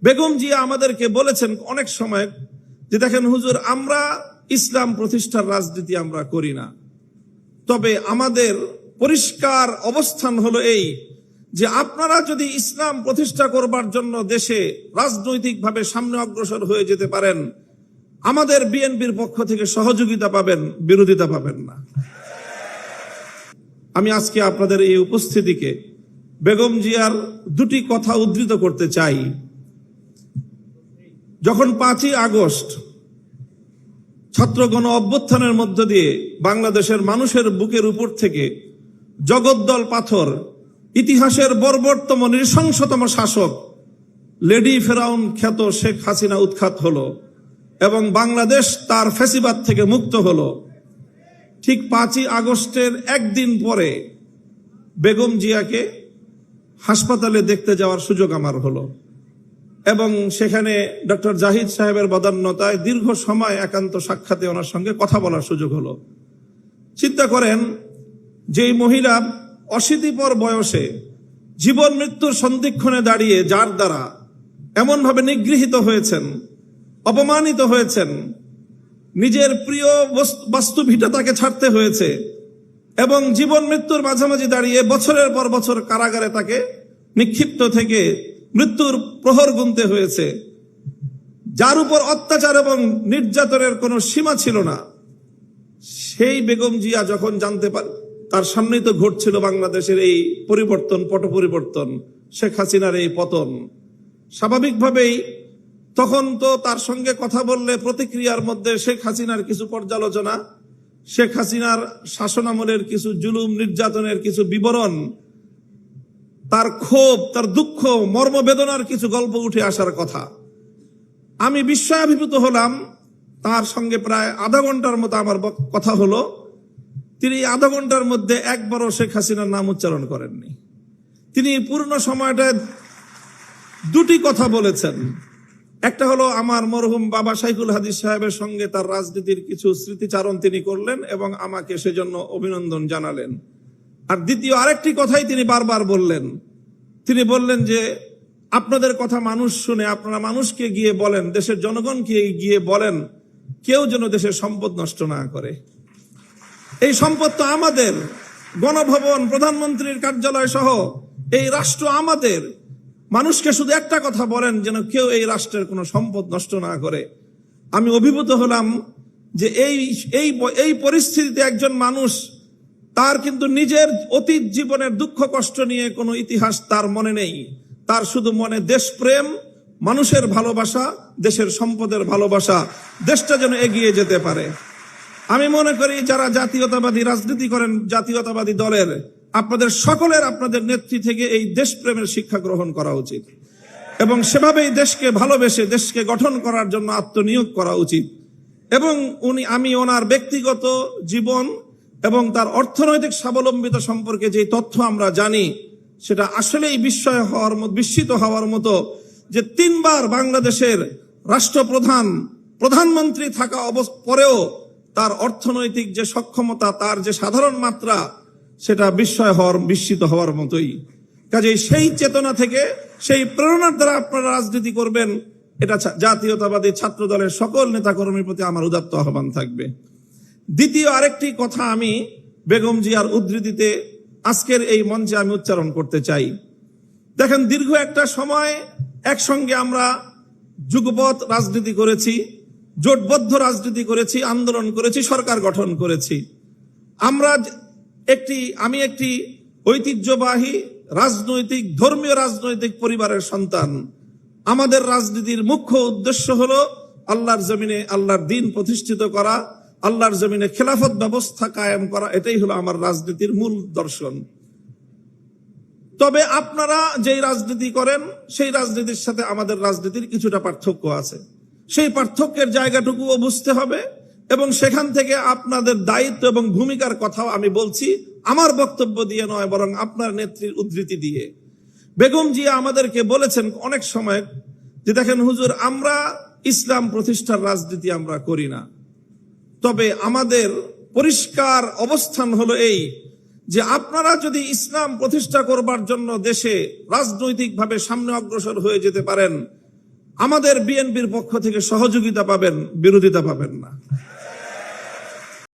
বেগম জিয়া আমাদেরকে বলেছেন অনেক সময় যে দেখেন হুজুর, আমরা ইসলাম প্রতিষ্ঠার রাজনীতি আমরা করি না, তবে আমাদের পরিষ্কার অবস্থান হলো এই যে আপনারা যদি ইসলাম প্রতিষ্ঠা করবার জন্য দেশে রাজনৈতিকভাবে সামনে অগ্রসর হয়ে যেতে পারেন, আমাদের বিএনপির পক্ষ থেকে সহযোগিতা পাবেন, বিরোধিতা পাবেন না। আমি আজকে আপনাদের এই উপস্থিতিকে বেগম জিয়ার দুটি কথা উদ্ধৃত করতে চাই। যখন 5ই আগস্ট ছাত্র গণ অভ্যুত্থানের মধ্য দিয়ে বাংলাদেশের মানুষের বুকের উপর থেকে জগদ্দল পাথর, ইতিহাসের বর্বরতম নৃশংসতম শাসক লেডি ফেরাউন খ্যাত শেখ হাসিনা উৎখাত হলো এবং বাংলাদেশ তার ফ্যাসিবাদ থেকে মুক্ত হলো, ঠিক 5ই আগস্টের একদিন পরে বেগম জিয়াকে হাসপাতালে দেখতে যাওয়ার সুযোগ আমার হলো এবং সেখানে ডক্টর জাহিদ সাহেবের বদান্যতায় দীর্ঘ সময় একান্ত সাক্ষাতে ওনার সঙ্গে কথা বলার সুযোগ হলো। চিন্তা করেন, যেই মহিলা অশীতিপর বয়সে জীবন মৃত্যুর সন্ধিক্ষণে দাঁড়িয়ে যার দ্বারা এমনভাবে নিগৃহীত হয়েছেন, অপমানিত হয়েছেন, নিজের প্রিয় বাস্তু ভিটা তাকে ছাড়তে হয়েছে এবং জীবন মৃত্যুর মাঝামাঝি দাঁড়িয়ে বছরের পর বছর কারাগারে তাকে নিক্ষিপ্ত থেকে মৃত্যুর প্রহর গুনতে হয়েছে, যার উপর অত্যাচার এবং নির্যাতনের কোনো সীমা ছিল না, সেই বেগম জিয়া যখন জানতে পারে তার সামনেই তো ঘটছিল বাংলাদেশের এই পরিবর্তন, পট পরিবর্তন, শেখ হাসিনার এই পতন, স্বাভাবিকভাবেই তখন তো তার সঙ্গে কথা বললে প্রতিক্রিয়ার মধ্যে শেখ হাসিনার কিছু পর্যালোচনা, শেখ হাসিনার শাসনামলের কিছু জুলুম নির্যাতনের কিছু বিবরণ, তার ক্ষোভ, তার দুঃখ, মর্মবেদনার কিছু গল্প উঠে আসার কথা। আমি বিস্ময়াভিভূত হলাম। তার সঙ্গে প্রায় আধা ঘন্টার মতো আমার কথা হলো। তিনি আধা ঘন্টার মধ্যে একবারও শেখ হাসিনার নাম উচ্চারণ করেননি। তিনি পূর্ণ সময়টায় দুটি কথা বলেছেন। একটা হলো আমার মরহুম বাবা শাইখুল হাদিস সাহেবের সঙ্গে তার রাজনীতির কিছু স্মৃতিচারণ তিনি করলেন এবং আমাকে সেজন্য অভিনন্দন জানালেন। আর দ্বিতীয় আরেকটি কথাই তিনি বারবার বললেন, তিনি বললেন যে আপনাদের কথা মানুষ শুনে, আপনারা মানুষকে গিয়ে বলেন, দেশের জনগণকে গিয়ে বলেন, কেউ যেন দেশের সম্পদ নষ্ট না করে। এই সম্পদ তো আমাদের, গণভবন, প্রধানমন্ত্রীর কার্যালয় সহ এই রাষ্ট্র আমাদের। মানুষকে শুধু একটা কথা বলেন, যেন কেউ এই রাষ্ট্রের কোনো সম্পদ নষ্ট না করে। আমি অভিভূত হলাম যে এই পরিস্থিতিতে একজন মানুষ, তার কিন্তু নিজের অতীত জীবনের দুঃখ কষ্ট নিয়ে কোনো ইতিহাস তার মনে নেই, তার শুধু মনে দেশপ্রেম, মানুষের ভালোবাসা, দেশের সম্পদের ভালোবাসা, দেশটা যেন এগিয়ে যেতে পারে। আমি মনে করি যারা জাতীয়তাবাদী রাজনীতি করেন, জাতীয়তাবাদী দলের, আপনাদের সকলের আপনাদের নেত্রী থেকে এই দেশপ্রেমের শিক্ষা গ্রহণ করা উচিত এবং সেভাবেই দেশকে ভালোবেসে দেশকে গঠন করার জন্য আত্মনিয়োগ করা উচিত। এবং আমি ওনার ব্যক্তিগত জীবন এবং তার অর্থনৈতিক স্বাবলম্বিতা সম্পর্কে যে তথ্য আমরা জানি, সেটা আসলেই বিস্মিত হওয়ার মতো যে 3 বার বাংলাদেশের রাষ্ট্রপ্রধান, প্রধানমন্ত্রী থাকা পরেও তার অর্থনৈতিক যে সক্ষমতা, তার যে সাধারণ মাত্রা, সেটা বিস্মিত হওয়ার মতোই। কাজেই সেই চেতনা থেকে, সেই প্রেরণার দ্বারা আপনারা রাজনীতি করবেন, এটা জাতীয়তাবাদী ছাত্র দলের সকল নেতাকর্মীর প্রতি আমার উদাত্ত আহ্বান থাকবে। দ্বিতীয় আরেকটি কথা আমি বেগম জিয়ার উদ্ধৃতিতে আজকের এই মঞ্চে আমি উচ্চারণ করতে চাই। দেখেন, দীর্ঘ একটা সময় একসঙ্গে আমরা যুগপৎ রাজনীতি করেছি, জোটবদ্ধ রাজনীতি করেছি, আন্দোলন করেছি, সরকার গঠন করেছি। আমি একটি ঐতিহ্যবাহী রাজনৈতিক, ধর্মীয় রাজনৈতিক পরিবারের সন্তান। আমাদের রাজনীতির মুখ্য উদ্দেশ্য হলো আল্লাহর জমিনে আল্লাহর দ্বীন প্রতিষ্ঠিত করা, আল্লাহর জমিনে খেলাফত ব্যবস্থা কায়েম করা। এটাই হলো আমার রাজনীতির মূল দর্শন। তবে আপনারা যেই রাজনীতি করেন, সেই রাজনীতির সাথে আমাদের রাজনীতির কিছুটা পার্থক্য আছে। সেই পার্থক্যের জায়গাটুকুও বুঝতে হবে এবং সেখান থেকে আপনাদের দায়িত্ব এবং ভূমিকার কথাও আমি বলছি, আমার বক্তব্য দিয়ে নয়, বরং আপনার নেত্রীর উদ্ধৃতি দিয়ে। বেগম জিয়া আমাদেরকে বলেছেন অনেক সময় যে দেখেন হুজুর, আমরা ইসলাম প্রতিষ্ঠার রাজনীতি আমরা করি না, তবে আমাদের পরিষ্কার অবস্থান হলো এই যে আপনারা যদি ইসলাম প্রতিষ্ঠা করবার জন্য দেশে রাজনৈতিকভাবে সামনে অগ্রসর হয়ে যেতে পারেন, আমাদের বিএনপির পক্ষ থেকে সহযোগিতা পাবেন, বিরোধিতা পাবেন না।